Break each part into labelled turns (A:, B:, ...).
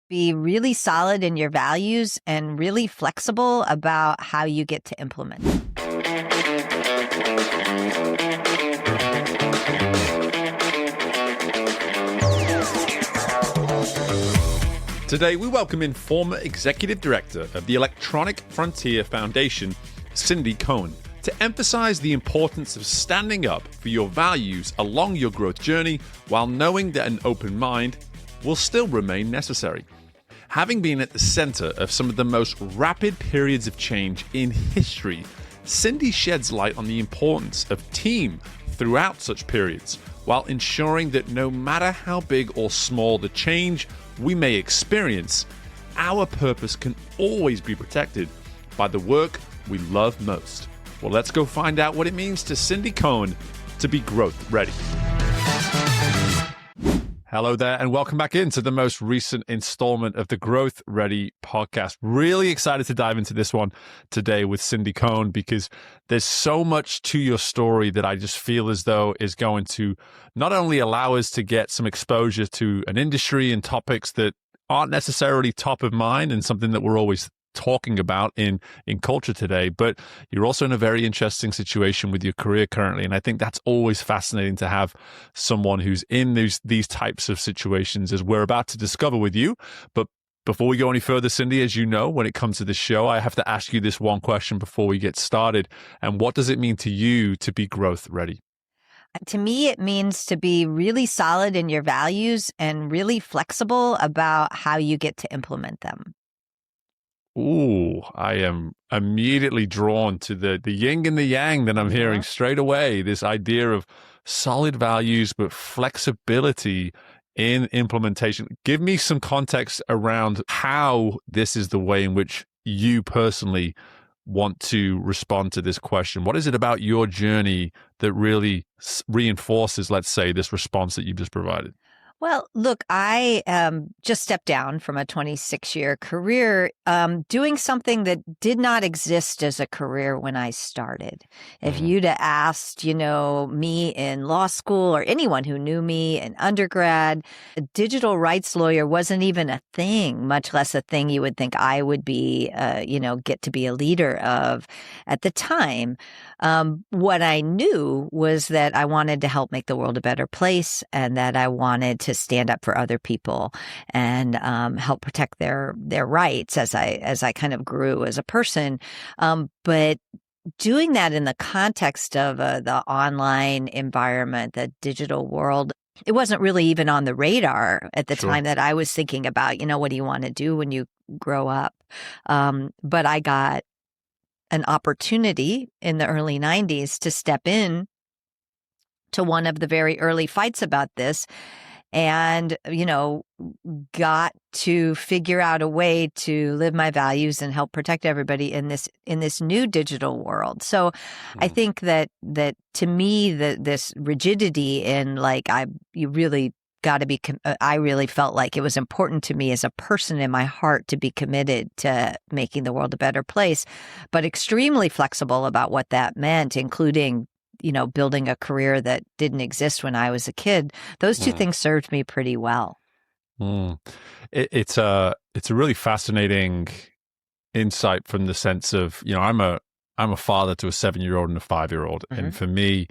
A: Be really solid in your values and really flexible about how you get to implement them.
B: Today, we welcome in former Executive Director of the Electronic Frontier Foundation, Cindy Cohn, to emphasize the importance of standing up for your values along your growth journey while knowing that an open mind will still remain necessary. Having been at the center of some of the most rapid periods of change in history, Cindy sheds light on the importance of team throughout such periods, while ensuring that no matter how big or small the change we may experience, our purpose can always be protected by the work we love most. Well, let's go find out what it means to Cindy Cohn to be growth ready. Hello there, and welcome back into the most recent installment of the Growth Ready podcast. Really excited to dive into this one today with Cindy Cohn, because there's so much to your story that I just feel as though is going to not only allow us to get some exposure to an industry and topics that aren't necessarily top of mind and something that we're always talking about in culture today, but you're also in a very interesting situation with your career currently. And I think that's always fascinating to have someone who's in these types of situations, as we're about to discover with you. But before we go any further, Cindy, as you know, when it comes to this show, I have to ask you this one question before we get started. And what does it mean to you to be growth ready?
A: To me, it means to be really solid in your values and really flexible about how you get to implement them.
B: Ooh, I am immediately drawn to the yin and the yang that I'm hearing straight away. This idea of solid values, but flexibility in implementation. Give me some context around how this is the way in which you personally want to respond to this question. What is it about your journey that really reinforces, let's say, this response that you've just provided?
A: Well, look, I just stepped down from a 26-year career doing something that did not exist as a career when I started. If you'd have asked, me in law school or anyone who knew me in undergrad, a digital rights lawyer wasn't even a thing, much less a thing you would think I would be, get to be a leader of at the time. What I knew was that I wanted to help make the world a better place, and that I wanted to stand up for other people and help protect their rights as I kind of grew as a person. But doing that in the context of the online environment, the digital world, it wasn't really even on the radar at the time that I was thinking about, what do you want to do when you grow up? But I got an opportunity in the early 90s to step in to one of the very early fights about this, and, got to figure out a way to live my values and help protect everybody in this new digital world. So I think that to me, this rigidity in you really got to be, I really felt like it was important to me as a person in my heart to be committed to making the world a better place, but extremely flexible about what that meant, including building a career that didn't exist when I was a kid. Those two things served me pretty well.
B: It's a really fascinating insight from the sense of, I'm a father to a 7-year-old and a 5-year-old. And for me,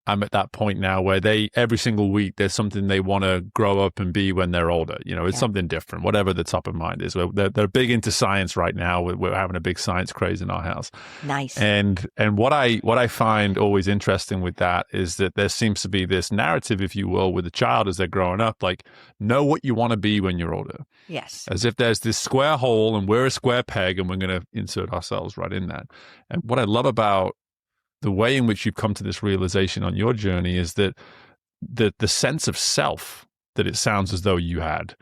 B: I'm at that point now where every single week, there's something they want to grow up and be when they're older. It's something different, whatever the top of mind is. They're big into science right now. We're having a big science craze in our house.
A: Nice.
B: And what I find always interesting with that is that there seems to be this narrative, if you will, with a child as they're growing up, like, know what you want to be when you're older.
A: Yes.
B: As if there's this square hole and we're a square peg and we're going to insert ourselves right in that. And what I love about the way in which you've come to this realization on your journey is that the sense of self that it sounds as though you had,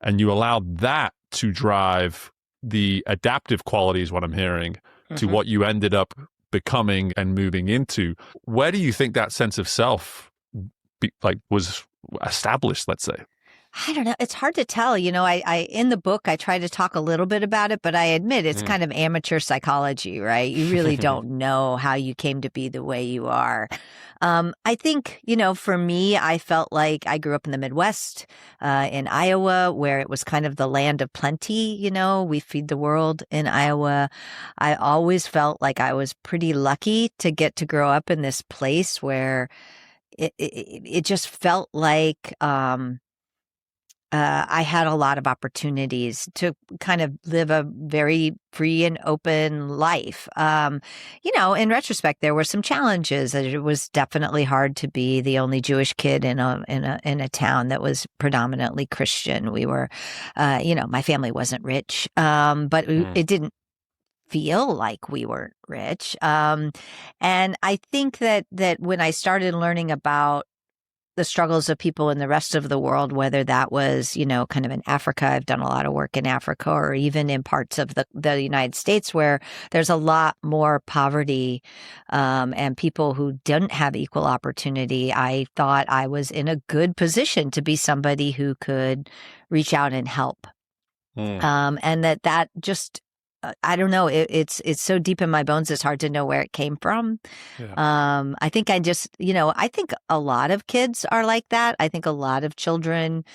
B: and you allowed that to drive the adaptive qualities, what I'm hearing, to what you ended up becoming and moving into. Where do you think that sense of self was established, let's say?
A: I don't know. It's hard to tell. I in the book, I try to talk a little bit about it, but I admit it's
B: Mm.
A: kind of amateur psychology, right? You really don't know how you came to be the way you are. I think, for me, I felt like I grew up in the Midwest, in Iowa, where it was kind of the land of plenty. We feed the world in Iowa. I always felt like I was pretty lucky to get to grow up in this place where it just felt like, I had a lot of opportunities to kind of live a very free and open life. In retrospect, there were some challenges. It was definitely hard to be the only Jewish kid in a town that was predominantly Christian. We were, my family wasn't rich, but it didn't feel like we weren't rich. And I think that when I started learning about the struggles of people in the rest of the world, whether that was, kind of in Africa. I've done a lot of work in Africa, or even in parts of the United States where there's a lot more poverty, and people who didn't have equal opportunity. I thought I was in a good position to be somebody who could reach out and help. And that just, I don't know. It's so deep in my bones. It's hard to know where it came from.
B: Yeah.
A: I think I think a lot of kids are like that. I think a lot of children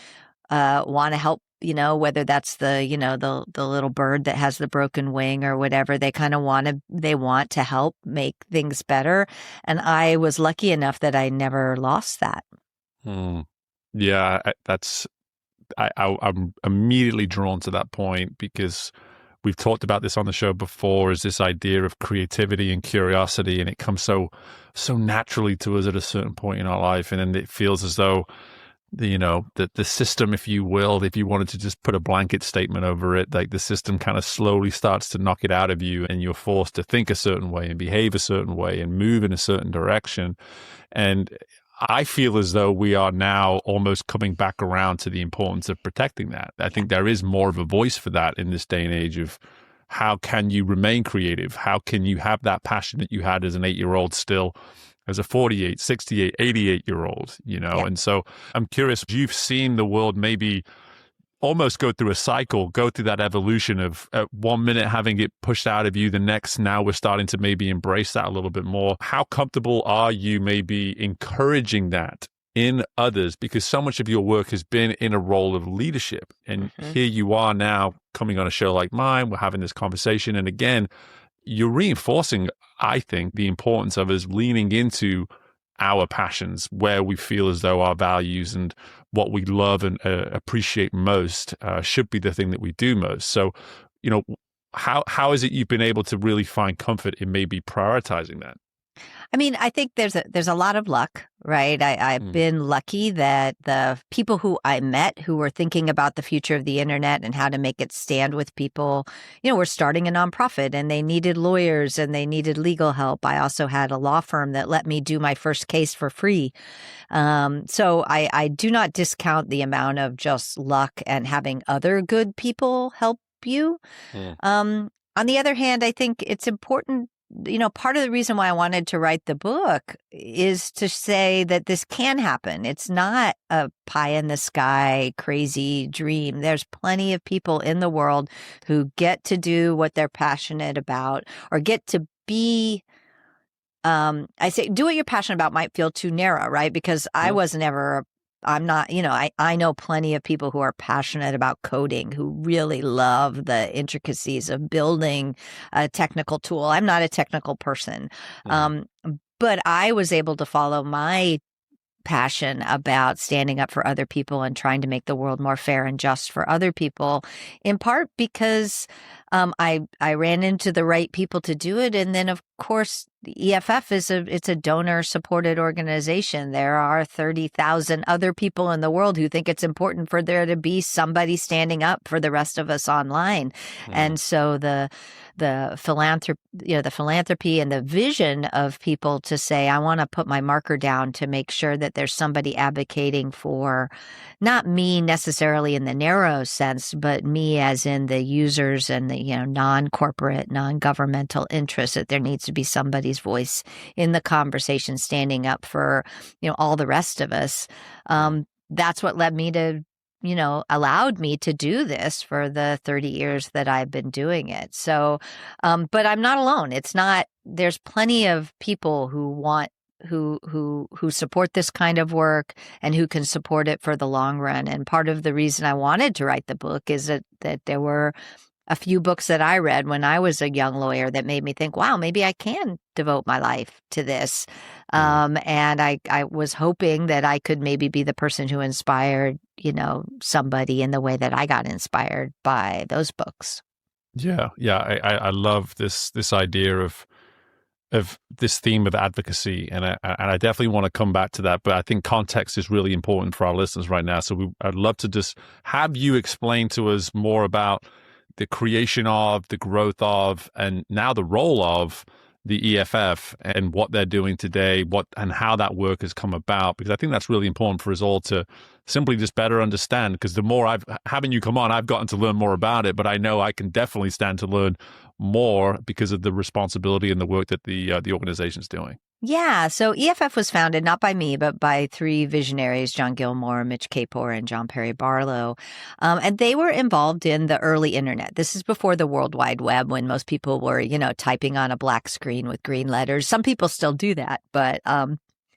A: want to help. Whether that's the little bird that has the broken wing or whatever. They kind of want to help make things better. And I was lucky enough that I never lost that.
B: Yeah, I'm immediately drawn to that point because we've talked about this on the show before, is this idea of creativity and curiosity, and it comes so naturally to us at a certain point in our life, and then it feels as though the system, if you will, if you wanted to just put a blanket statement over it, like the system kind of slowly starts to knock it out of you, and you're forced to think a certain way and behave a certain way and move in a certain direction. And I feel as though we are now almost coming back around to the importance of protecting that. I think there is more of a voice for that in this day and age of how can you remain creative? How can you have that passion that you had as an 8-year-old still as a 48, 68, 88-year-old,
A: Yeah.
B: And so I'm curious, you've seen the world maybe almost go through a cycle, go through that evolution of 1 minute having it pushed out of you, the next, now we're starting to maybe embrace that a little bit more. How comfortable are you maybe encouraging that in others? Because so much of your work has been in a role of leadership. And here you are now coming on a show like mine, we're having this conversation. And again, you're reinforcing, I think, the importance of us leaning into our passions, where we feel as though our values and what we love and appreciate most should be the thing that we do most. So, how is it you've been able to really find comfort in maybe prioritizing that?
A: I mean, I think there's a lot of luck, right? I've been lucky that the people who I met who were thinking about the future of the internet and how to make it stand with people, were starting a nonprofit and they needed lawyers and they needed legal help. I also had a law firm that let me do my first case for free. So I do not discount the amount of just luck and having other good people help you. On the other hand, I think it's important. Part of the reason why I wanted to write the book is to say that this can happen. It's not a pie in the sky, crazy dream. There's plenty of people in the world who get to do what they're passionate about or get to be. I say do what you're passionate about might feel too narrow, right? Because I wasn't ever I'm not, I know plenty of people who are passionate about coding, who really love the intricacies of building a technical tool. I'm not a technical person. But I was able to follow my passion about standing up for other people and trying to make the world more fair and just for other people, in part because I ran into the right people to do it. And then, of course, the EFF it's a donor supported organization. There are 30,000 other people in the world who think it's important for there to be somebody standing up for the rest of us online. And so the philanthropy and the vision of people to say, I want to put my marker down to make sure that there's somebody advocating for not me necessarily in the narrow sense, but me as in the users and the, non-corporate, non-governmental interests, that there needs to be somebody's voice in the conversation standing up for, all the rest of us. That's what led me to allowed me to do this for the 30 years that I've been doing it. So, but I'm not alone. There's plenty of people who support this kind of work and who can support it for the long run. And part of the reason I wanted to write the book is that there were a few books that I read when I was a young lawyer that made me think, wow, maybe I can devote my life to this. And I was hoping that I could maybe be the person who inspired, somebody in the way that I got inspired by those books.
B: Yeah. I love this idea of this theme of advocacy, and I definitely want to come back to that. But I think context is really important for our listeners right now. So I'd love to just have you explain to us more about the creation of, the growth of, and now the role of the EFF and what they're doing today, and how that work has come about, because I think that's really important for us all to simply just better understand. Because the more having you come on, I've gotten to learn more about it, but I know I can definitely stand to learn more because of the responsibility and the work that the organization's doing.
A: Yeah. So EFF was founded not by me, but by three visionaries, John Gilmore, Mitch Kapor, and John Perry Barlow. And they were involved in the early internet. This is before the World Wide Web, when most people were, typing on a black screen with green letters. Some people still do that, but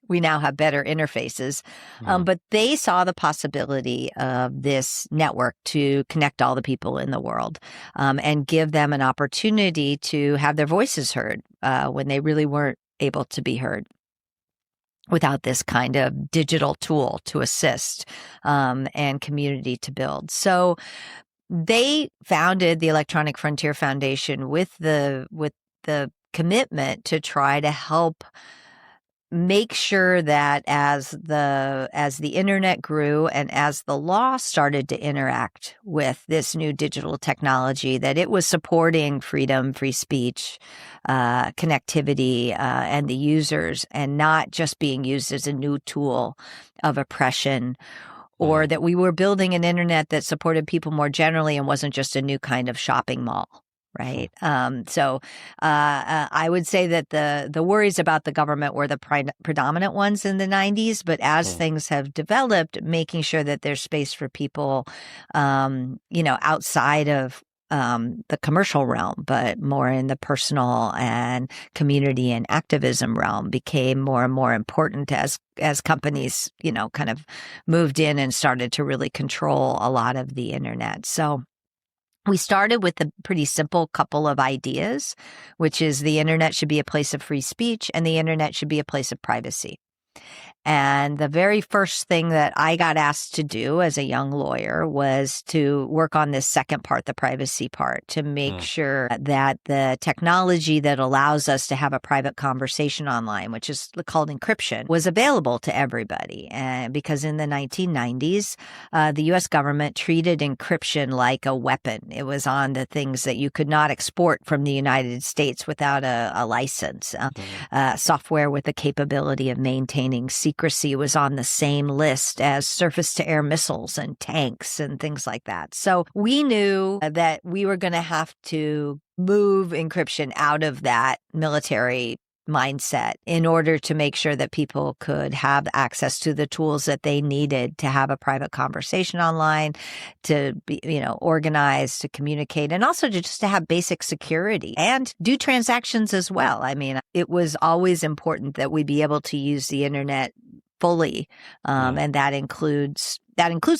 A: we now have better interfaces. But they saw the possibility of this network to connect all the people in the world and give them an opportunity to have their voices heard when they really weren't able to be heard without this kind of digital tool to assist and community to build. So they founded the Electronic Frontier Foundation with the commitment to try to help make sure that as the internet grew and as the law started to interact with this new digital technology, that it was supporting freedom, free speech, connectivity, and the users, and not just being used as a new tool of oppression, or that we were building an internet that supported people more generally and wasn't just a new kind of shopping mall. Right. So I would say that the worries about the government were the predominant ones in the 90s. But as things have developed, making sure that there's space for people, outside of the commercial realm, but more in the personal and community and activism realm, became more and more important as companies, kind of moved in and started to really control a lot of the internet. So we started with a pretty simple couple of ideas, which is the internet should be a place of free speech and the internet should be a place of privacy. And the very first thing that I got asked to do as a young lawyer was to work on this second part, the privacy part, to make sure that the technology that allows us to have a private conversation online, which is called encryption, was available to everybody. And because in the 1990s, the U.S. government treated encryption like a weapon. It was on the things that you could not export from the United States without a license. Software with the capability of maintaining secrecy was on the same list as surface-to-air missiles and tanks and things like that. So we knew that we were going to have to move encryption out of that military mindset in order to make sure that people could have access to the tools that they needed to have a private conversation online, to be, organized, to communicate, and also just to have basic security and do transactions as well. I mean, it was always important that we be able to use the internet fully, and that includes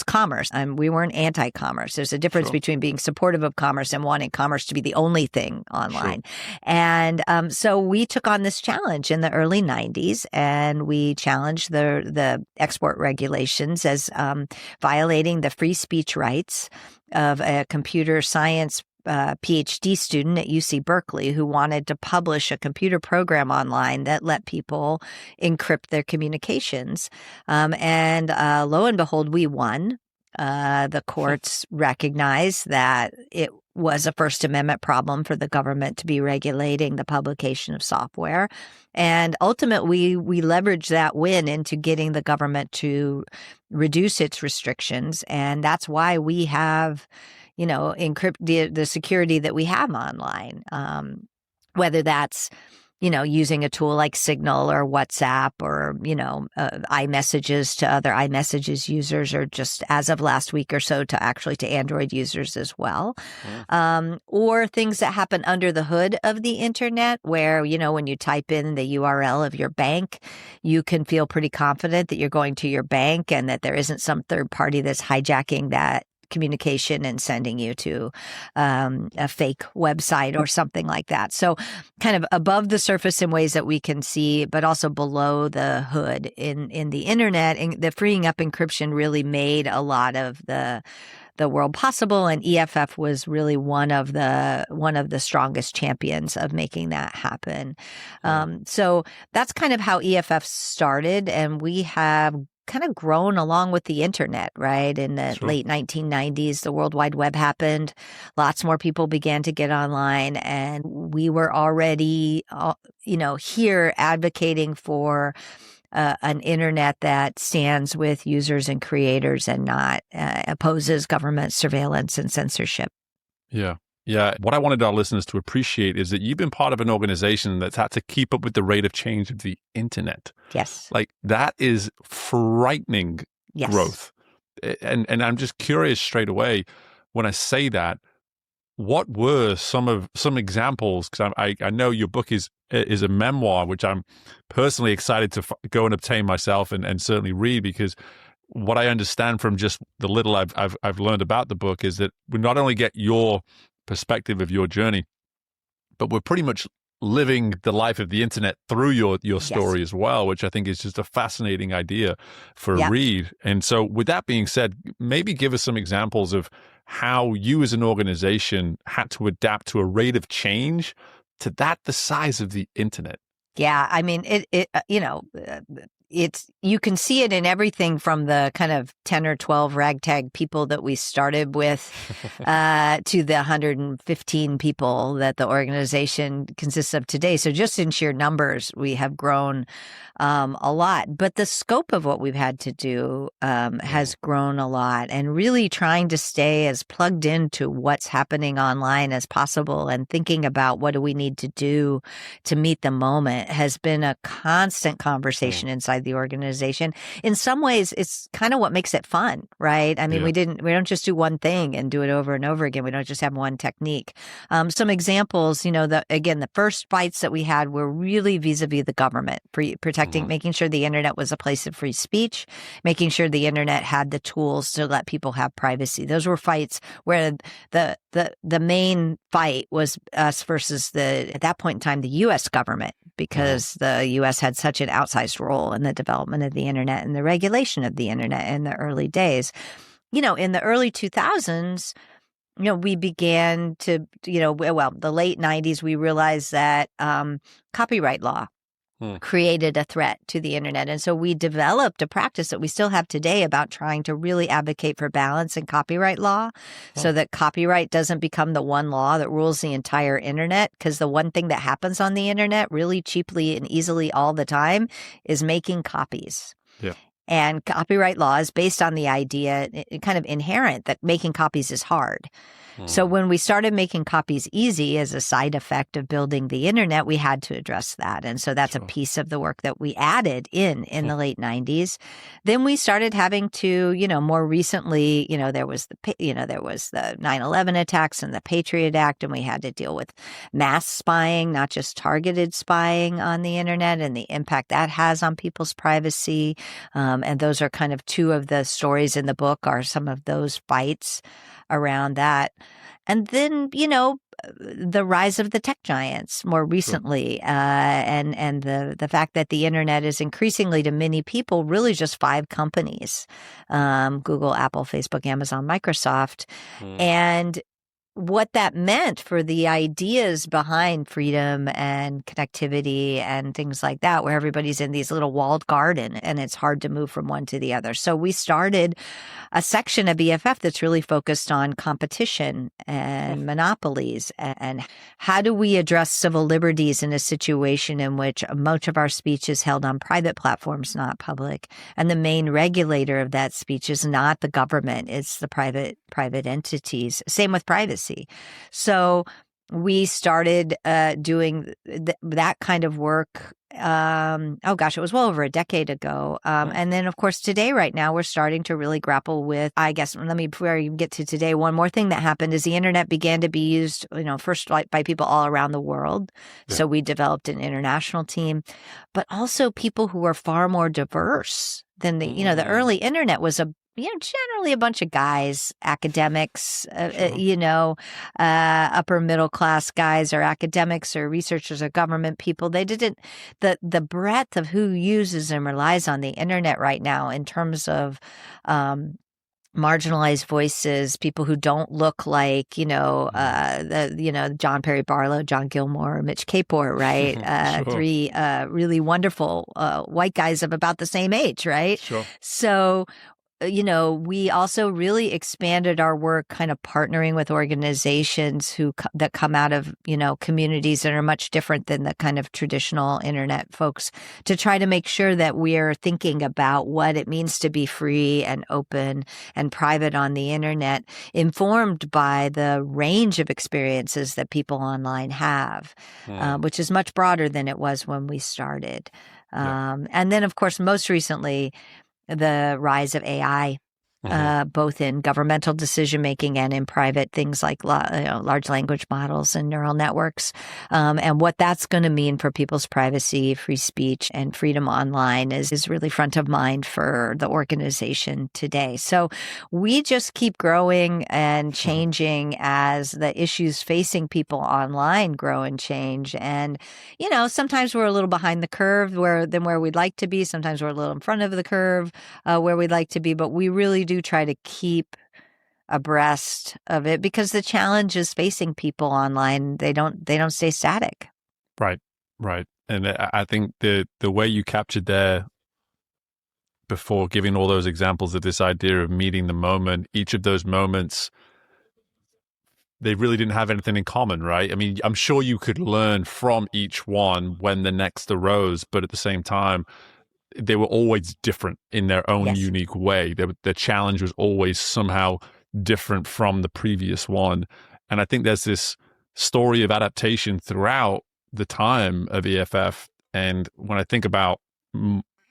A: commerce. We weren't anti-commerce. There's a difference between being supportive of commerce and wanting commerce to be the only thing online. And so we took on this challenge in the early 90s, and we challenged the export regulations as violating the free speech rights of a computer science PhD student at UC Berkeley who wanted to publish a computer program online that let people encrypt their communications. And lo and behold, we won. The courts recognized that it was a First Amendment problem for the government to be regulating the publication of software. And ultimately, we leveraged that win into getting the government to reduce its restrictions. And that's why we have encrypt the security that we have online, whether that's using a tool like Signal or WhatsApp or, iMessages to other iMessages users, or just as of last week or so to Android users as well. Or things that happen under the hood of the internet where, when you type in the URL of your bank, you can feel pretty confident that you're going to your bank and that there isn't some third party that's hijacking that communication and sending you to a fake website or something like that. So kind of above the surface in ways that we can see, but also below the hood in the internet. And the freeing up encryption really made a lot of the world possible, and EFF was really one of the strongest champions of making that happen. So that's kind of how EFF started, and we have kind of grown along with the internet, right? In the late 1990s, the World Wide Web happened. Lots more people began to get online, and we were already, here advocating for an internet that stands with users and creators and not opposes government surveillance and censorship.
B: Yeah. Yeah. What I wanted our listeners to appreciate is that you've been part of an organization that's had to keep up with the rate of change of the internet.
A: Yes.
B: Like that is frightening growth. And I'm just curious straight away when I say that, what were some examples? Because I know your book is a memoir, which I'm personally excited to go and obtain myself and certainly read, because what I understand from just the little I've learned about the book is that we not only get your perspective of your journey, but we're pretty much living the life of the internet through your story as well, which I think is just a fascinating idea for a read. And so with that being said, maybe give us some examples of how you as an organization had to adapt to a rate of change to the size of the internet.
A: Yeah, I mean, you can see it in everything from the kind of 10 or 12 ragtag people that we started with to the 115 people that the organization consists of today. So just in sheer numbers, we have grown a lot. But the scope of what we've had to do has grown a lot, and really trying to stay as plugged into what's happening online as possible and thinking about what do we need to do to meet the moment has been a constant conversation inside the organization. In some ways, it's kind of what makes it fun, right? I mean, we don't just do one thing and do it over and over again. We don't just have one technique. Some examples, the first fights that we had were really vis-a-vis the government, protecting, making sure the internet was a place of free speech, making sure the internet had the tools to let people have privacy. Those were fights where the main fight was us versus at that point in time, the U.S. government, because the U.S. had such an outsized role in the development of the internet and the regulation of the internet in the early days. In the early 2000s, we began to, the late 90s, we realized that copyright law created a threat to the internet. And so we developed a practice that we still have today about trying to really advocate for balance in copyright law so that copyright doesn't become the one law that rules the entire internet. Because the one thing that happens on the internet really cheaply and easily all the time is making copies. Yeah. And copyright law is based on the idea, kind of inherent, that making copies is hard. So when we started making copies easy as a side effect of building the internet, we had to address that. And so that's a piece of the work that we added in the late 90s. Then we started having to, more recently, there was the 9/11 attacks and the Patriot Act, and we had to deal with mass spying, not just targeted spying on the internet, and the impact that has on people's privacy. And those are kind of two of the stories in the book, are some of those fights around that. And then, the rise of the tech giants more recently, and the fact that the internet is increasingly to many people really just 5 companies, Google, Apple, Facebook, Amazon, Microsoft. And what that meant for the ideas behind freedom and connectivity and things like that, where everybody's in these little walled garden and it's hard to move from one to the other. So we started a section of EFF that's really focused on competition and monopolies, and how do we address civil liberties in a situation in which much of our speech is held on private platforms, not public, and the main regulator of that speech is not the government, it's the private entities. Same with privacy. So we started doing that kind of work. Oh gosh, it was well over a decade ago. And then, of course, today, right now, we're starting to really grapple with, I guess, before you get to today, one more thing that happened is the internet began to be used, first by people all around the world. Yeah. So we developed an international team, but also people who are far more diverse than the early internet was generally a bunch of guys, academics, sure. Upper middle class guys or academics or researchers or government people. They didn't, the breadth of who uses and relies on the internet right now in terms of, marginalized voices, people who don't look like, John Perry Barlow, John Gilmore, Mitch Kapor, right? Sure. Three really wonderful white guys of about the same age, right? Sure. So, we also really expanded our work kind of partnering with organizations that come out of, communities that are much different than the kind of traditional internet folks to try to make sure that we're thinking about what it means to be free and open and private on the internet, informed by the range of experiences that people online have, which is much broader than it was when we started. And then, of course, most recently, the rise of AI, both in governmental decision-making and in private things like large language models and neural networks, and what that's going to mean for people's privacy, free speech, and freedom online is really front of mind for the organization today. So we just keep growing and changing as the issues facing people online grow and change. And, sometimes we're a little behind the curve than where we'd like to be. Sometimes we're a little in front of the curve where we'd like to be, but we really do try to keep abreast of it because the challenges facing people online, they don't stay static.
B: Right. And I think the way you captured there before giving all those examples of this idea of meeting the moment, each of those moments, they really didn't have anything in common, right? I mean, I'm sure you could learn from each one when the next arose, but at the same time, they were always different in their own unique way. The challenge was always somehow different from the previous one. And I think there's this story of adaptation throughout the time of EFF. And when I think about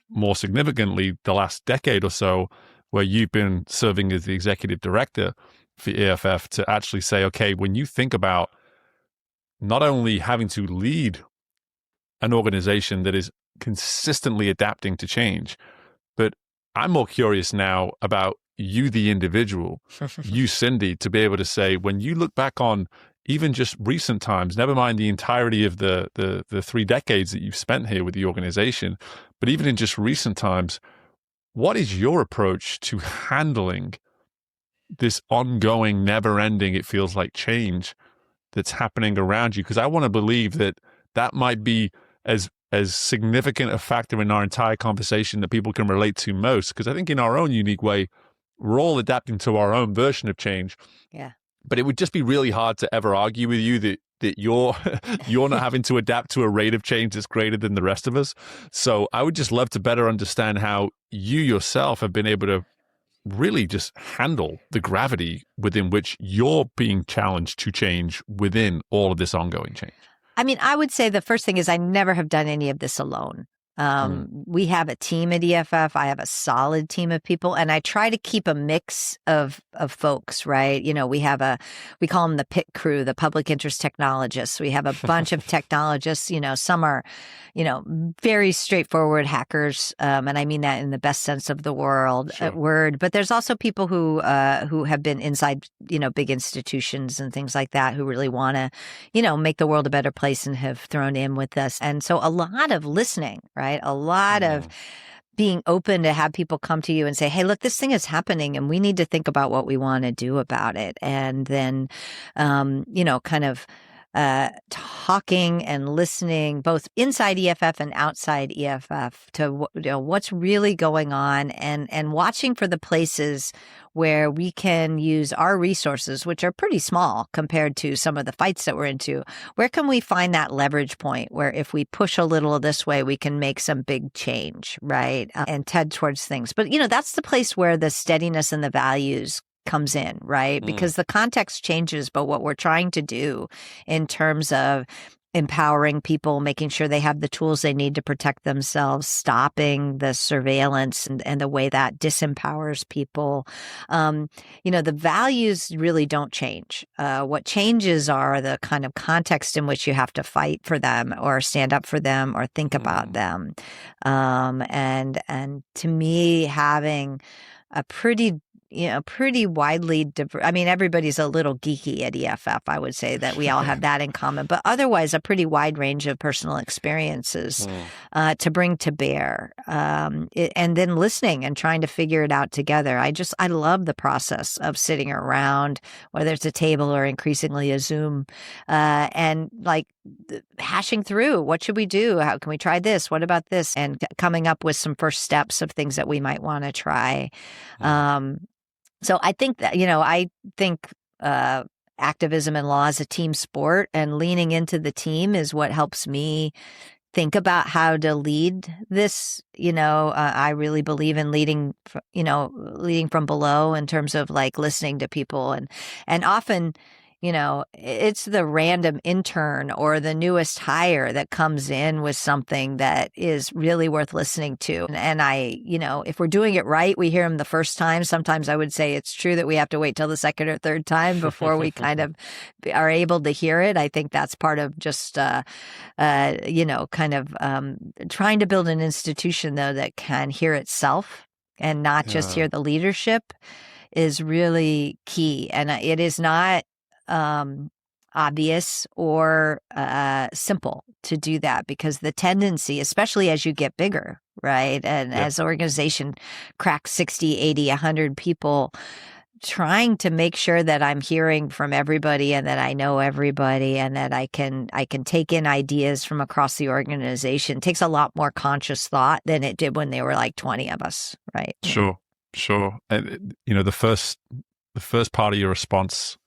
B: more significantly the last decade or so, where you've been serving as the executive director for EFF, to actually say, okay, when you think about not only having to lead an organization that is consistently adapting to change, but I'm more curious now about you, the individual, you, Cindy, to be able to say, when you look back on even just recent times, never mind the entirety of the 3 decades that you've spent here with the organization, but even in just recent times, what is your approach to handling this ongoing, never-ending, it feels like, change that's happening around you? Because I want to believe that might be as significant a factor in our entire conversation that people can relate to most. Because I think in our own unique way, we're all adapting to our own version of change.
A: Yeah.
B: But it would just be really hard to ever argue with you that you're not having to adapt to a rate of change that's greater than the rest of us. So I would just love to better understand how you yourself have been able to really just handle the gravity within which you're being challenged to change within all of this ongoing change.
A: I mean, I would say the first thing is I never have done any of this alone. We have a team at EFF. I have a solid team of people, and I try to keep a mix of folks, right? We call them the PIT crew, the public interest technologists. We have a bunch of technologists, some are, very straightforward hackers. And I mean that in the best sense of the word, but there's also people who have been inside, big institutions and things like that, who really want to, make the world a better place and have thrown in with us. And so a lot of listening, right? A lot of being open to have people come to you and say, hey, look, this thing is happening and we need to think about what we want to do about it. And then, kind of talking and listening both inside EFF and outside EFF to what's really going on and watching for the places where we can use our resources, which are pretty small compared to some of the fights that we're into. Where can we find that leverage point where if we push a little this way, we can make some big change, right? And head towards things. But, that's the place where the steadiness and the values comes in, right? Because the context changes, but what we're trying to do in terms of empowering people, making sure they have the tools they need to protect themselves, stopping the surveillance and the way that disempowers people. The values really don't change. What changes are the kind of context in which you have to fight for them or stand up for them or think about them. And to me, having a pretty widely diverse. I mean, everybody's a little geeky at EFF. I would say that we all have that in common, but otherwise, a pretty wide range of personal experiences to bring to bear, and then listening and trying to figure it out together. I love the process of sitting around, whether it's a table or increasingly a Zoom, and like hashing through what should we do? How can we try this? What about this? And coming up with some first steps of things that we might want to try. So I think that, activism and law is a team sport, and leaning into the team is what helps me think about how to lead this. I really believe in leading from below in terms of like listening to people and often, it's the random intern or the newest hire that comes in with something that is really worth listening to. And if we're doing it right, we hear them the first time. Sometimes I would say it's true that we have to wait till the second or third time before we kind of are able to hear it. I think that's part of just, trying to build an institution, though, that can hear itself and not just hear the leadership is really key. And it is not obvious or simple to do that, because the tendency, especially as you get bigger, right? And as the organization cracks 60, 80, 100 people, trying to make sure that I'm hearing from everybody and that I know everybody and that I can take in ideas from across the organization takes a lot more conscious thought than it did when there were like 20 of us, right?
B: Sure. And, the first part of your response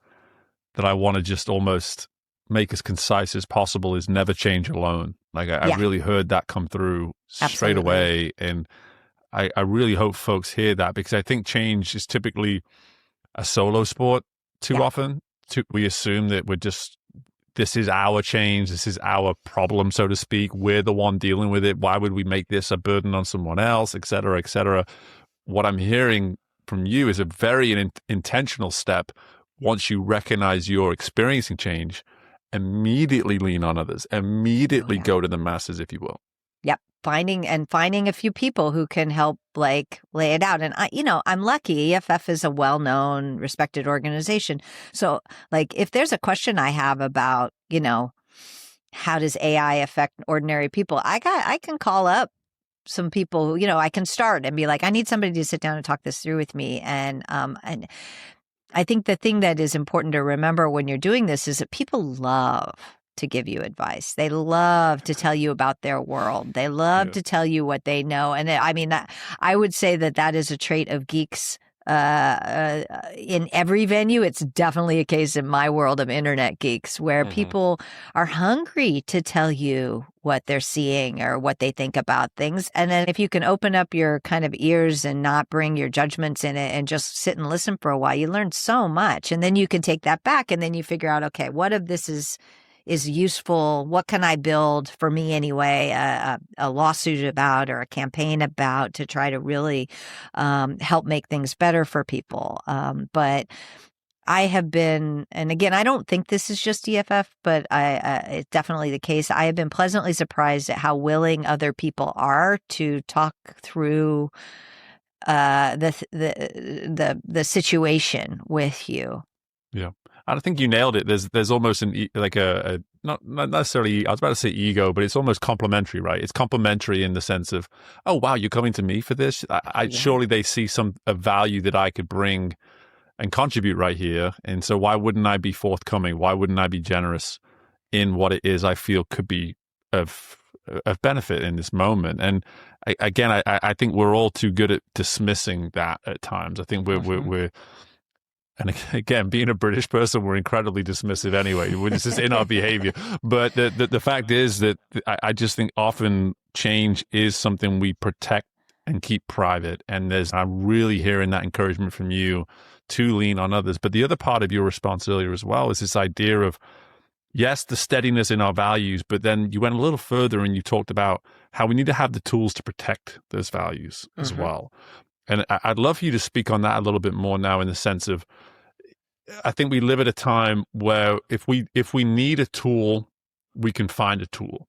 B: that I want to just almost make as concise as possible is never change alone. Like I really heard that come through straight away. And I really hope folks hear that, because I think change is typically a solo sport too often. We assume that this is our change, this is our problem, so to speak. We're the one dealing with it. Why would we make this a burden on someone else, et cetera, et cetera? What I'm hearing from you is a very intentional step. Once you recognize you're experiencing change, immediately lean on others, immediately go to the masses, if you will.
A: Yep. Finding a few people who can help like lay it out. And I'm lucky. EFF is a well-known, respected organization. So like if there's a question I have about, how does AI affect ordinary people, I can call up some people who, I can start and be like, I need somebody to sit down and talk this through with me. And I think the thing that is important to remember when you're doing this is that people love to give you advice. They love to tell you about their world. They love to tell you what they know. And I would say that is a trait of geeks in every venue. It's definitely a case in my world of internet geeks where people are hungry to tell you what they're seeing or what they think about things. And then if you can open up your kind of ears and not bring your judgments in it and just sit and listen for a while, you learn so much. And then you can take that back and then you figure out, okay, what of this is useful? What can I build for me anyway, a lawsuit about or a campaign about to try to really help make things better for people. But I have been, and again, I don't think this is just EFF, but it's definitely the case. I have been pleasantly surprised at how willing other people are to talk through the situation with you.
B: Yeah. I think you nailed it. There's almost a not necessarily, I was about to say ego, but it's almost complimentary, right? It's complimentary in the sense of, oh wow, you're coming to me for this. Surely they see a value that I could bring and contribute right here. And so why wouldn't I be forthcoming? Why wouldn't I be generous in what it is I feel could be of benefit in this moment? And I think we're all too good at dismissing that at times. I think we're and again, being a British person, we're incredibly dismissive anyway. It's just in our behavior. But the fact is that I just think often change is something we protect and keep private. And I'm really hearing that encouragement from you too lean on others. But the other part of your response earlier as well is this idea of, yes, the steadiness in our values, but then you went a little further and you talked about how we need to have the tools to protect those values as well. And I'd love for you to speak on that a little bit more now, in the sense of, I think we live at a time where if we need a tool, we can find a tool.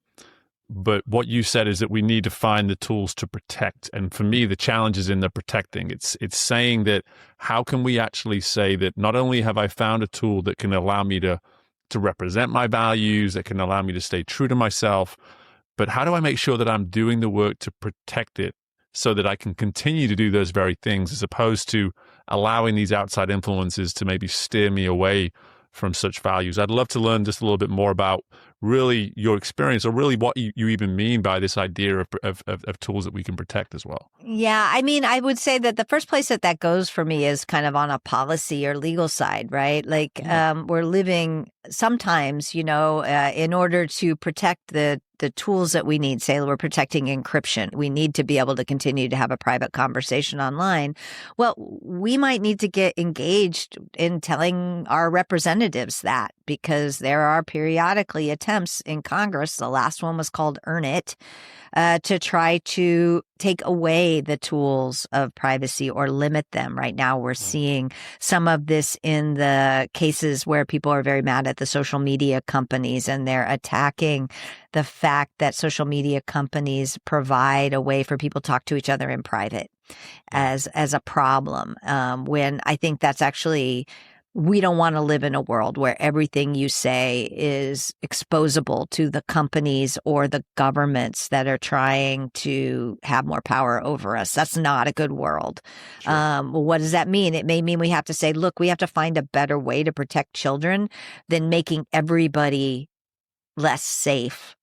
B: But what you said is that we need to find the tools to protect. And for me, the challenge is in the protecting. It's saying that, how can we actually say that not only have I found a tool that can allow me to represent my values, that can allow me to stay true to myself, but how do I make sure that I'm doing the work to protect it so that I can continue to do those very things, as opposed to allowing these outside influences to maybe steer me away from such values? I'd love to learn just a little bit more about really your experience, or really what you even mean by this idea of tools that we can protect as well.
A: Yeah, I mean, I would say that the first place that goes for me is kind of on a policy or legal side, right? Like, we're living sometimes, in order to protect the tools that we need. Say we're protecting encryption. We need to be able to continue to have a private conversation online. Well, we might need to get engaged in telling our representatives that, because there are periodically attempts in Congress, the last one was called Earn It, to try to take away the tools of privacy or limit them. Right now, we're seeing some of this in the cases where people are very mad at the social media companies, and they're attacking the fact that social media companies provide a way for people to talk to each other in private as a problem. When I think that's actually, we don't want to live in a world where everything you say is exposable to the companies or the governments that are trying to have more power over us. That's not a good world. Sure. Well, what does that mean? It may mean we have to say, look, we have to find a better way to protect children than making everybody less safe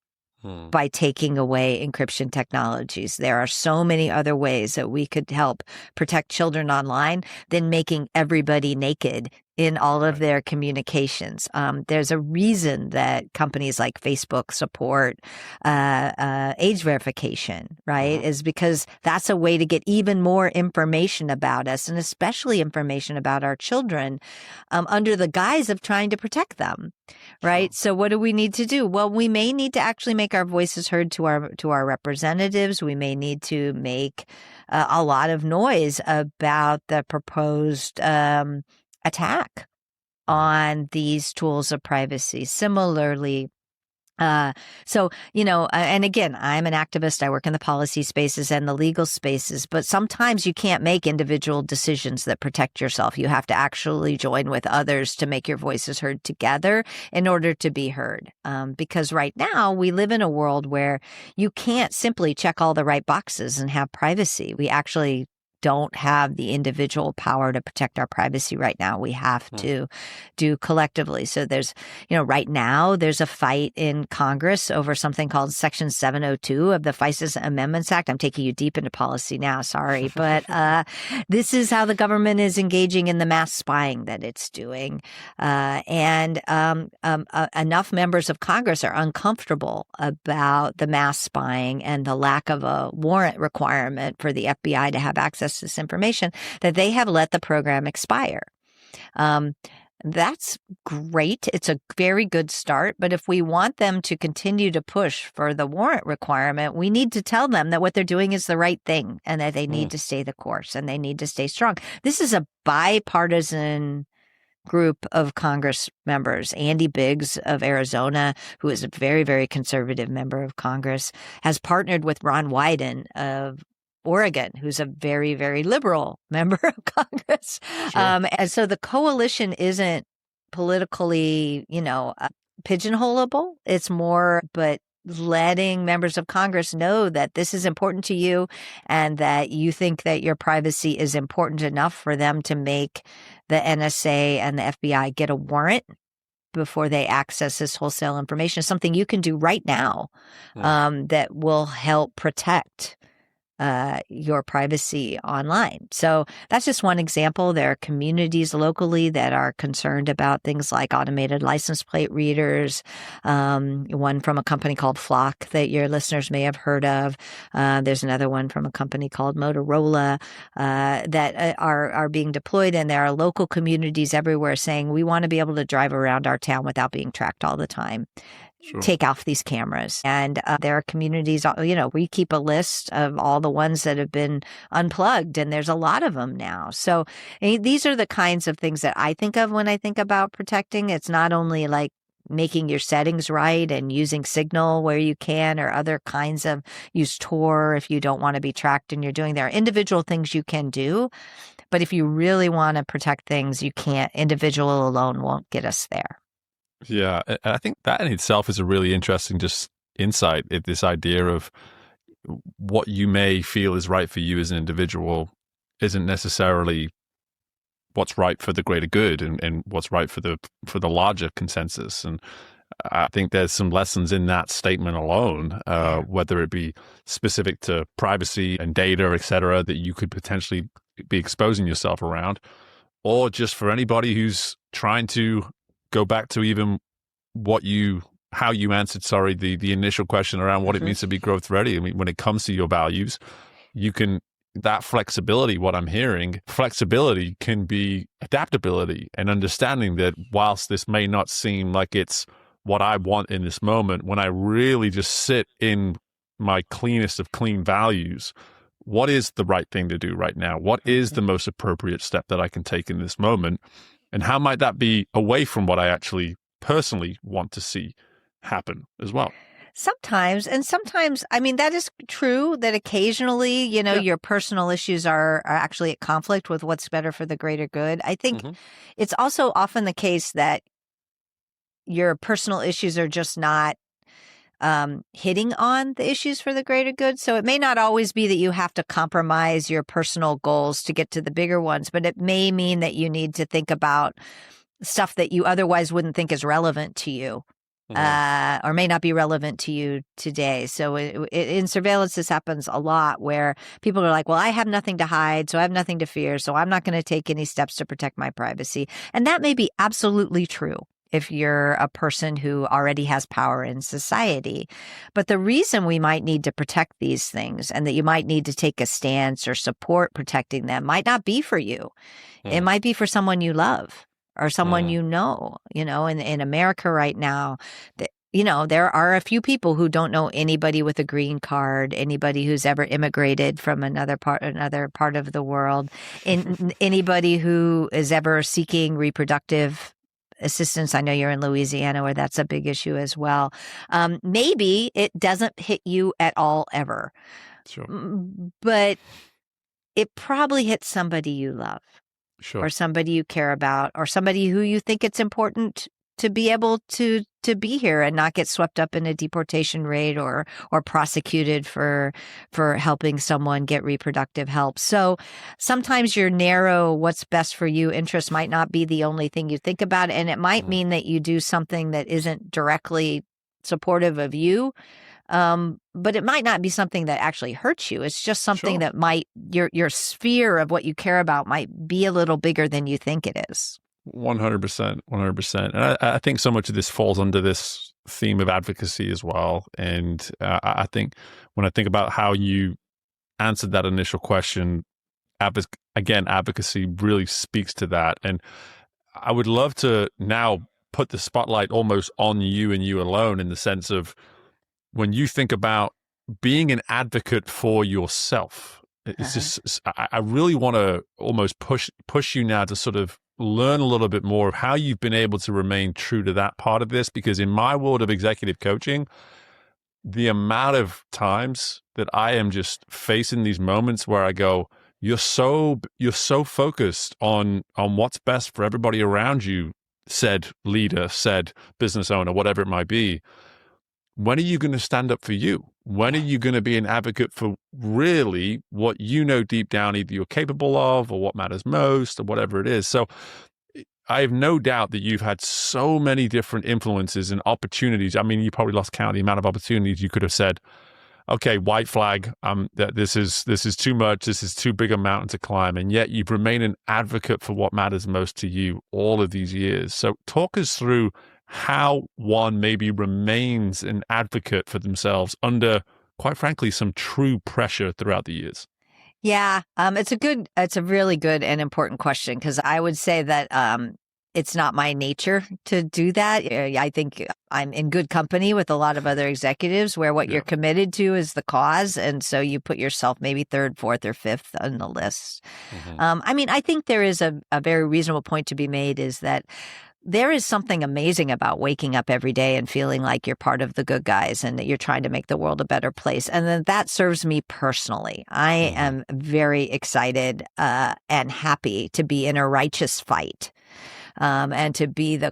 A: by taking away encryption technologies. There are so many other ways that we could help protect children online than making everybody naked in all of their communications. There's a reason that companies like Facebook support age verification, right? Is because that's a way to get even more information about us, and especially information about our children, under the guise of trying to protect them, right? Sure. So what do we need to do? Well, we may need to actually make our voices heard to our representatives. We may need to make a lot of noise about the proposed attack on these tools of privacy. Similarly, and again, I'm an activist. I work in the policy spaces and the legal spaces, but sometimes you can't make individual decisions that protect yourself. You have to actually join with others to make your voices heard together in order to be heard. Because right now we live in a world where you can't simply check all the right boxes and have privacy. We actually don't have the individual power to protect our privacy right now. We have to do collectively. So there's, right now there's a fight in Congress over something called Section 702 of the FISA Amendments Act. I'm taking you deep into policy now, sorry. But this is how the government is engaging in the mass spying that it's doing. Enough members of Congress are uncomfortable about the mass spying and the lack of a warrant requirement for the FBI to have access to this information, that they have let the program expire. That's great. It's a very good start. But if we want them to continue to push for the warrant requirement, we need to tell them that what they're doing is the right thing, and that they need to stay the course, and they need to stay strong. This is a bipartisan group of Congress members. Andy Biggs of Arizona, who is a very, very conservative member of Congress, has partnered with Ron Wyden of Oregon, who's a very, very liberal member of Congress. Sure. And so the coalition isn't politically, pigeonholable. It's more, but letting members of Congress know that this is important to you, and that you think that your privacy is important enough for them to make the NSA and the FBI get a warrant before they access this wholesale information. Is something you can do right now that will help protect your privacy online. So that's just one example. There are communities locally that are concerned about things like automated license plate readers. One from a company called Flock that your listeners may have heard of. There's another one from a company called Motorola that are being deployed, and there are local communities everywhere saying we want to be able to drive around our town without being tracked all the time.
B: Sure.
A: Take off these cameras. And there are communities, we keep a list of all the ones that have been unplugged, and there's a lot of them now. So these are the kinds of things that I think of when I think about protecting. It's not only like making your settings right and using Signal where you can, or other kinds of use Tor if you don't want to be tracked and you're doing there are individual things you can do. But if you really want to protect things, you can't. Individual alone won't get us there.
B: Yeah, and I think that in itself is a really interesting just insight. This idea of what you may feel is right for you as an individual isn't necessarily what's right for the greater good and what's right for the larger consensus. And I think there's some lessons in that statement alone, whether it be specific to privacy and data, et cetera, that you could potentially be exposing yourself around, or just for anybody who's trying to go back to even how you answered, the initial question around what it means to be growth ready. I mean, when it comes to your values, that flexibility, what I'm hearing, flexibility can be adaptability and understanding that whilst this may not seem like it's what I want in this moment, when I really just sit in my cleanest of clean values, what is the right thing to do right now? What is the most appropriate step that I can take in this moment? And how might that be away from what I actually personally want to see happen as well?
A: Sometimes, I mean, that is true that occasionally, your personal issues are actually at conflict with what's better for the greater good. I think it's also often the case that your personal issues are just not hitting on the issues for the greater good. So it may not always be that you have to compromise your personal goals to get to the bigger ones, but it may mean that you need to think about stuff that you otherwise wouldn't think is relevant to you, or may not be relevant to you today. So in surveillance, this happens a lot where people are like, well, I have nothing to hide, so I have nothing to fear, so I'm not going to take any steps to protect my privacy. And that may be absolutely true if you're a person who already has power in society. But the reason we might need to protect these things and that you might need to take a stance or support protecting them might not be for you. It might be for someone you love or someone in America right now. There are a few people who don't know anybody with a green card, anybody who's ever immigrated from another part of the world, anybody who is ever seeking reproductive assistance. I know you're in Louisiana where that's a big issue as well. Maybe it doesn't hit you at all ever.
B: Sure.
A: But it probably hits somebody you love.
B: Sure.
A: Or somebody you care about, or somebody who you think it's important to be able to be here and not get swept up in a deportation rate or prosecuted for helping someone get reproductive help. So sometimes your narrow what's best for you interest might not be the only thing you think about, and it might mean that you do something that isn't directly supportive of you. But it might not be something that actually hurts you. It's just something that might, your sphere of what you care about might be a little bigger than you think it is.
B: 100%, 100%. And I think so much of this falls under this theme of advocacy as well. And I think when I think about how you answered that initial question, advocacy really speaks to that. And I would love to now put the spotlight almost on you and you alone, in the sense of when you think about being an advocate for yourself. It's just, I really want to almost push you now to sort of learn a little bit more of how you've been able to remain true to that part of this. Because in my world of executive coaching, the amount of times that I am just facing these moments where I go, you're so focused on what's best for everybody around you, said leader, said business owner, whatever it might be. When are you going to stand up for you? When are you going to be an advocate for really what you know deep down either you're capable of or what matters most or whatever it is? So I have no doubt that you've had so many different influences and opportunities. I mean, you probably lost count of the amount of opportunities you could have said, okay, white flag, that this is too much, this is too big a mountain to climb, and yet you've remained an advocate for what matters most to you all of these years. So talk us through how one maybe remains an advocate for themselves under, quite frankly, some true pressure throughout the years.
A: Yeah, it's a really good and important question, because I would say that it's not my nature to do that. I think I'm in good company with a lot of other executives where what you're committed to is the cause, and so you put yourself maybe third, fourth, or fifth on the list. I mean, I think there is a very reasonable point to be made, is that there is something amazing about waking up every day and feeling like you're part of the good guys and that you're trying to make the world a better place. And then that serves me personally. I am very excited and happy to be in a righteous fight. And to be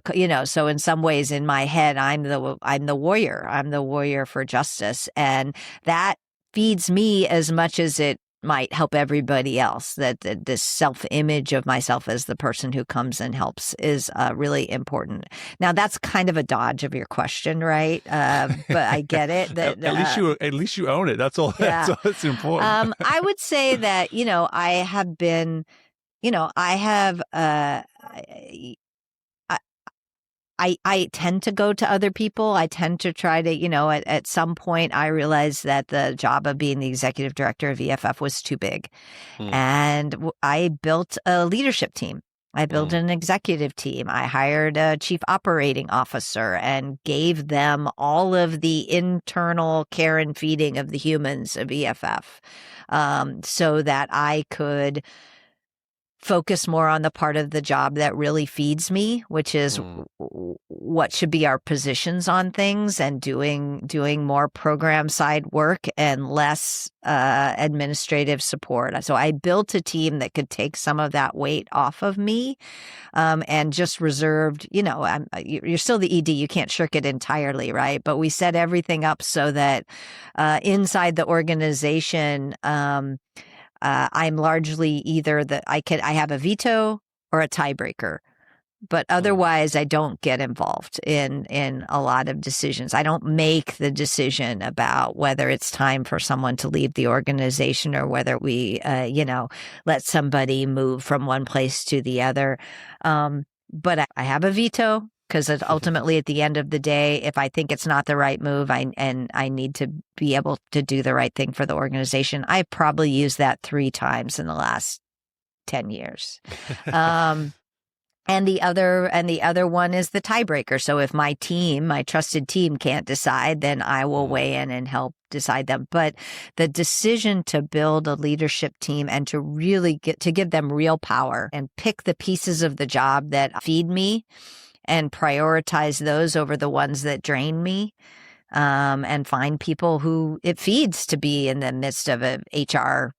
A: so in some ways in my head, I'm the warrior. I'm the warrior for justice. And that feeds me as much as it might help everybody else. That this self-image of myself as the person who comes and helps is really important. Now, that's kind of a dodge of your question, right? But I get it. That
B: at least you own it. That's all. Yeah. That's important.
A: I would say that I have been, I have. I tend to go to other people. I tend to try to, at some point I realized that the job of being the executive director of EFF was too big. And I built a leadership team. I built an executive team. I hired a chief operating officer and gave them all of the internal care and feeding of the humans of EFF, so that I could focus more on the part of the job that really feeds me, which is what should be our positions on things, and doing more program side work and less administrative support. So I built a team that could take some of that weight off of me, and just reserved, you're still the ED, you can't shirk it entirely, right? But we set everything up so that inside the organization, I'm largely either I have a veto or a tiebreaker, but otherwise I don't get involved in a lot of decisions. I don't make the decision about whether it's time for someone to leave the organization or whether we, let somebody move from one place to the other. But I have a veto, because ultimately, at the end of the day, if I think it's not the right move, I need to be able to do the right thing for the organization. I probably used that 3 times in the last 10 years. And the other one is the tiebreaker. So if my trusted team can't decide, then I will weigh in and help decide them. But the decision to build a leadership team and to really give them real power and pick the pieces of the job that feed me and prioritize those over the ones that drain me, and find people who it feeds to be in the midst of a HR.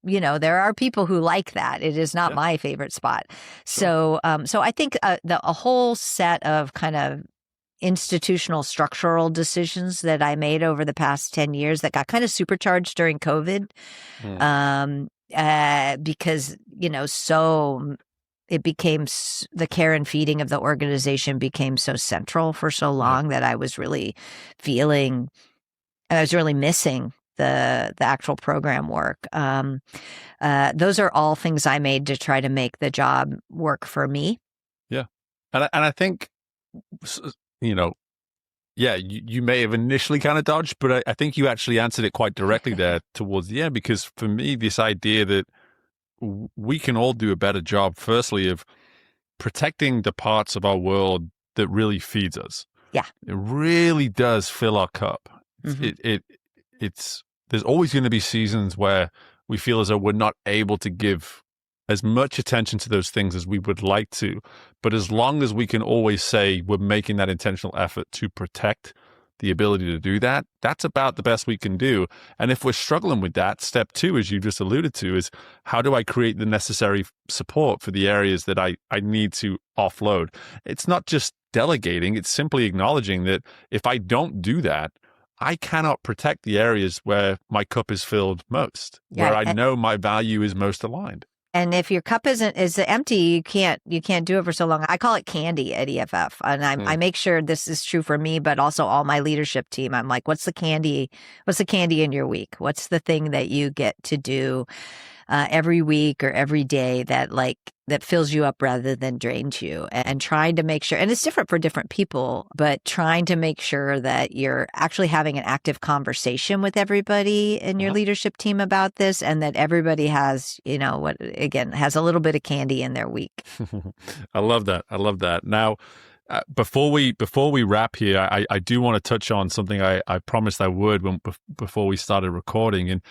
A: There are people who like that. It is not my favorite spot. Sure. So I think a whole set of kind of institutional structural decisions that I made over the past 10 years that got kind of supercharged during COVID, because, it became the care and feeding of the organization became so central for so long that I was really missing the actual program work. Those are all things I made to try to make the job work for me.
B: Yeah. And I think, you may have initially kind of dodged, but I think you actually answered it quite directly there towards the end, because for me, this idea that we can all do a better job, firstly, of protecting the parts of our world that really feeds us.
A: Yeah.
B: It really does fill our cup. It's there's always going to be seasons where we feel as though we're not able to give as much attention to those things as we would like to. But as long as we can always say we're making that intentional effort to protect the ability to do that, that's about the best we can do. And if we're struggling with that, step 2, as you just alluded to, is how do I create the necessary support for the areas that I need to offload? It's not just delegating, it's simply acknowledging that if I don't do that, I cannot protect the areas where my cup is filled most, where I know my value is most aligned.
A: And if your cup is empty, you can't do it for so long. I call it candy at EFF, and I make sure this is true for me, but also all my leadership team. I'm like, what's the candy? What's the candy in your week? What's the thing that you get to do every week or every day that fills you up rather than drains you? And trying to make sure, and it's different for different people, but trying to make sure that you're actually having an active conversation with everybody in your leadership team about this, and that everybody has, has a little bit of candy in their week.
B: I love that. I love that. Now, before we wrap here, I do want to touch on something I promised I would before we started recording. And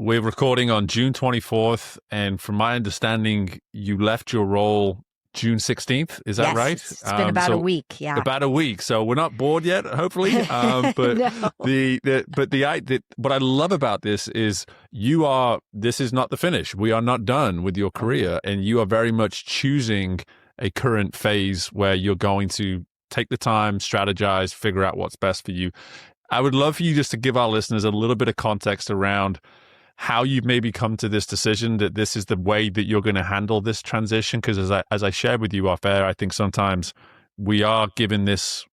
B: we're recording on June 24th, and from my understanding, you left your role June 16th. Is that right?
A: It's been about a week. Yeah,
B: about a week. So we're not bored yet, hopefully. But
A: No.
B: What I love about this is this is not the finish. We are not done with your career, and you are very much choosing a current phase where you're going to take the time, strategize, figure out what's best for you. I would love for you just to give our listeners a little bit of context around how you've maybe come to this decision that this is the way that you're going to handle this transition. Because as I shared with you off air, I think sometimes we are given this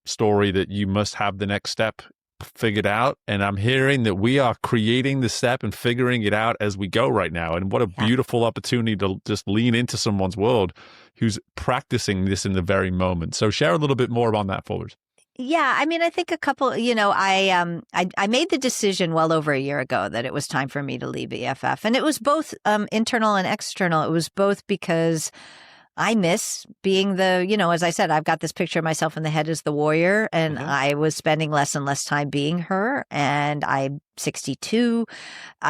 B: story that you must have the next step figured out. And I'm hearing that we are creating the step and figuring it out as we go right now. And what a beautiful opportunity to just lean into someone's world who's practicing this in the very moment. So share a little bit more on that for us.
A: Yeah, I mean, I think a couple, I made the decision well over a year ago that it was time for me to leave EFF. And it was both internal and external. It was both because I miss being as I said, I've got this picture of myself in the head as the warrior, and I was spending less and less time being her. And I'm 62.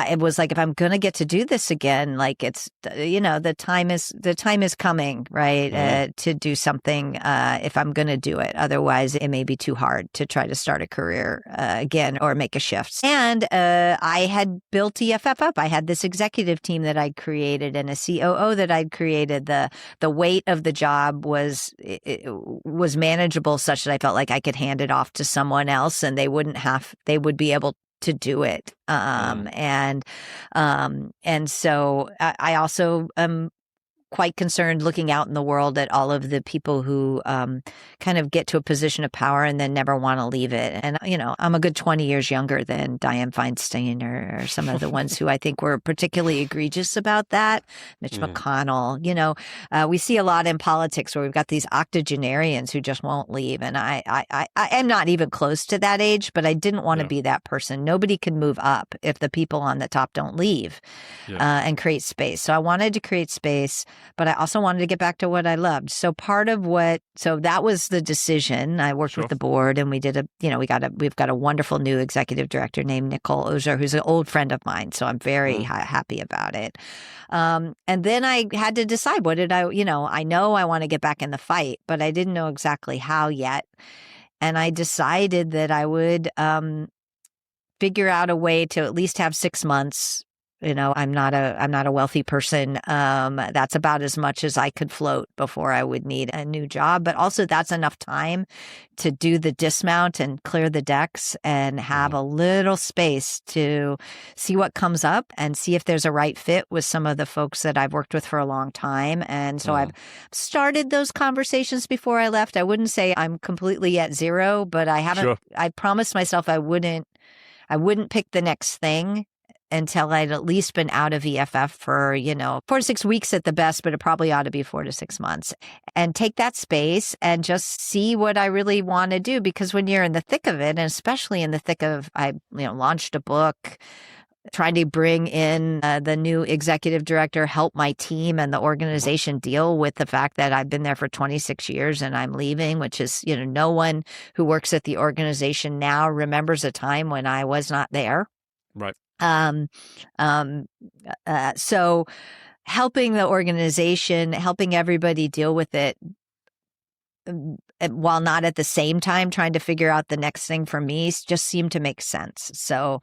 A: It was like, if I'm going to get to do this again, like it's, the time is coming, right? To do something, if I'm going to do it. Otherwise, it may be too hard to try to start a career again or make a shift. And I had built EFF up. I had this executive team that I'd created and a COO that I'd created. The weight of the job was manageable, such that I felt like I could hand it off to someone else, and they would be able to do it. And so I also am quite concerned looking out in the world at all of the people who kind of get to a position of power and then never want to leave it. And, I'm a good 20 years younger than Dianne Feinstein or some of the ones who I think were particularly egregious about that. Mitch McConnell, we see a lot in politics where we've got these octogenarians who just won't leave. And I am not even close to that age, but I didn't want to be that person. Nobody can move up if the people on the top don't leave and create space. So I wanted to create space, but I also wanted to get back to what I loved. So so that was the decision. I worked with the board, and we did we've got a wonderful new executive director named Nicole Ozer, who's an old friend of mine. So I'm very happy about it. And then I had to decide, what did I know I want to get back in the fight, but I didn't know exactly how yet. And I decided that I would figure out a way to at least have 6 months. I'm not a wealthy person. That's about as much as I could float before I would need a new job. But also that's enough time to do the dismount and clear the decks and have a little space to see what comes up and see if there's a right fit with some of the folks that I've worked with for a long time. And so I've started those conversations before I left. I wouldn't say I'm completely at zero, but I haven't. Sure. I promised myself I wouldn't pick the next thing until I'd at least been out of EFF for, 4 to 6 weeks at the best, but it probably ought to be 4 to 6 months, and take that space and just see what I really want to do. Because when you're in the thick of it, and especially in the thick of, I launched a book, trying to bring in the new executive director, help my team and the organization deal with the fact that I've been there for 26 years and I'm leaving, which is, no one who works at the organization now remembers a time when I was not there.
B: Right.
A: So helping the organization, helping everybody deal with it, while not at the same time trying to figure out the next thing for me, just seemed to make sense. So,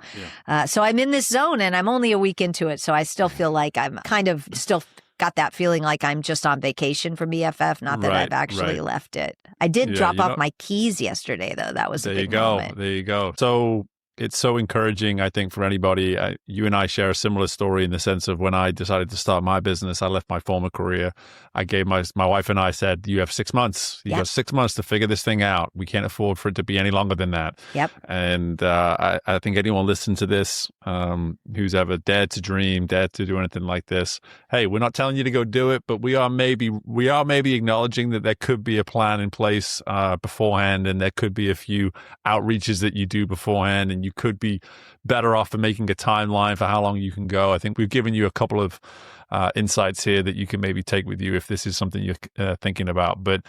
A: so I'm in this zone and I'm only a week into it. So I still feel like I'm kind of still got that feeling like I'm just on vacation from EFF, not that I've actually left it. I did drop off my keys yesterday, though. That was a big moment.
B: There you go. So it's so encouraging, I think, for anybody. You and I share a similar story in the sense of when I decided to start my business, I left my former career. I gave my wife and I said, you have 6 months. You got 6 months to figure this thing out. We can't afford for it to be any longer than that.
A: Yep.
B: And I think anyone listening to this who's ever dared to dream, dared to do anything like this, hey, we're not telling you to go do it, but we are maybe acknowledging that there could be a plan in place beforehand, and there could be a few outreaches that you do beforehand, and you could be better off for making a timeline for how long you can go. I think we've given you a couple of insights here that you can maybe take with you if this is something you're thinking about. But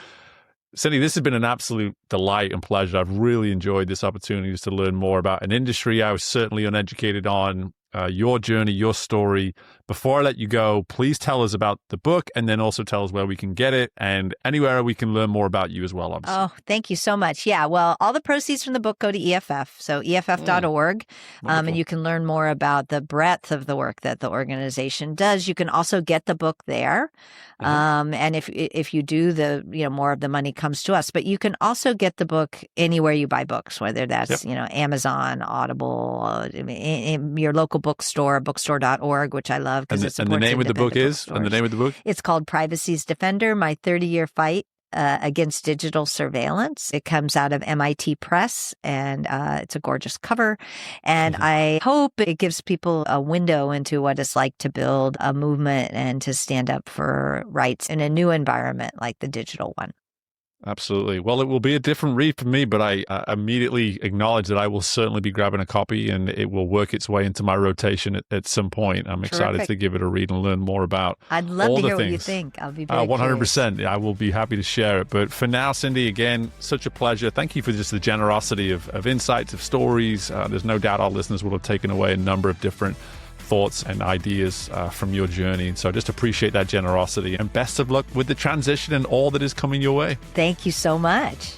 B: Cindy, this has been an absolute delight and pleasure. I've really enjoyed this opportunity just to learn more about an industry I was certainly uneducated on, your journey, your story. Before I let you go, please tell us about the book, and then also tell us where we can get it and anywhere we can learn more about you as well, obviously.
A: Oh, thank you so much. Yeah, well, all the proceeds from the book go to EFF, so EFF.org, and you can learn more about the breadth of the work that the organization does. You can also get the book there, and if you do, more of the money comes to us. But you can also get the book anywhere you buy books, whether that's Amazon, Audible, in your local bookstore, bookstore.org, which I love because it supports
B: and the name of the book is? And the name of the book?
A: It's called Privacy's Defender, My 30-Year Fight Against Digital Surveillance. It comes out of MIT Press, and it's a gorgeous cover. And I hope it gives people a window into what it's like to build a movement and to stand up for rights in a new environment like the digital one.
B: Absolutely. Well, it will be a different read for me, but I immediately acknowledge that I will certainly be grabbing a copy, and it will work its way into my rotation at some point. I'm excited to give it a read and learn more about
A: I'd love
B: all
A: to
B: the
A: hear
B: things.
A: what you think. I'll be very
B: 100%. I will be happy to share it. But for now, Cindy, again, such a pleasure. Thank you for just the generosity of insights, of stories. There's no doubt our listeners will have taken away a number of different thoughts and ideas from your journey. And so just appreciate that generosity, and best of luck with the transition and all that is coming your way.
A: Thank you so much.